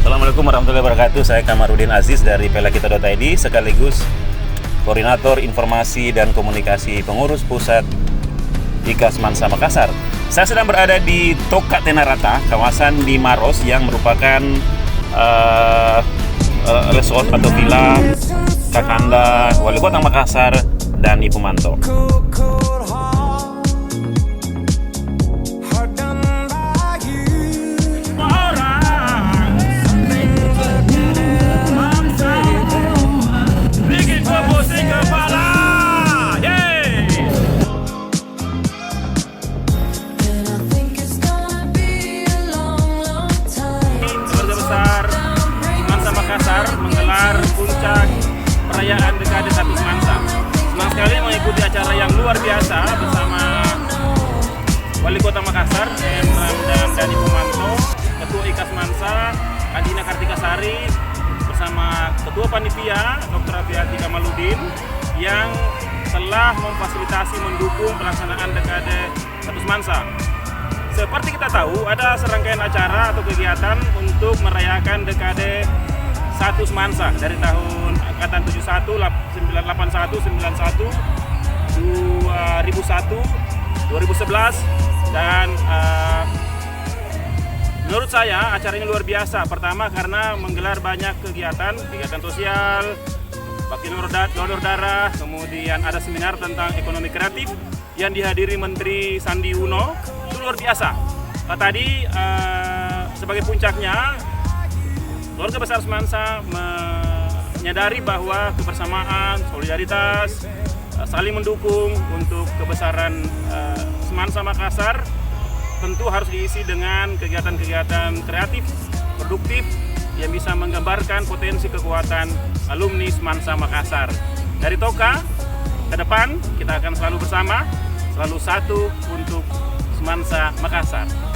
Assalamualaikum warahmatullahi wabarakatuh. Saya Kamarudin Aziz dari pelakita.id sekaligus Koordinator Informasi dan Komunikasi Pengurus Pusat IKAS Mansa Makassar. Saya sedang berada di Toka Tenarata, kawasan di Maros yang merupakan resort atau villa Kakanda Wali Kota Makassar dan Ibu Manto. Menggelar puncak perayaan dekade 1 Semansa. Senang sekali mengikuti acara yang luar biasa bersama Wali Kota Makassar, dan Dani Pumanto, Ketua IKAS Mansa, Adina Kartikasari, bersama Ketua Panitia, Dr. Afiati Kamaludin, yang telah memfasilitasi mendukung pelaksanaan dekade 1 Semansa. Seperti kita tahu, ada serangkaian acara atau kegiatan untuk merayakan dekade 1 Semansa dari tahun angkatan 71, 81, 91, 2001, 2011 dan menurut saya acara ini luar biasa. Pertama karena menggelar banyak kegiatan sosial, bakti donor darah, kemudian ada seminar tentang ekonomi kreatif yang dihadiri Menteri Sandi Uno. Itu luar biasa. Tadi sebagai puncaknya, Keluarga Besar Semansa menyadari bahwa kebersamaan, solidaritas, saling mendukung untuk kebesaran Semansa Makassar tentu harus diisi dengan kegiatan-kegiatan kreatif, produktif yang bisa menggambarkan potensi kekuatan alumni Semansa Makassar. Dari Toka ke depan kita akan selalu bersama, selalu satu untuk Semansa Makassar.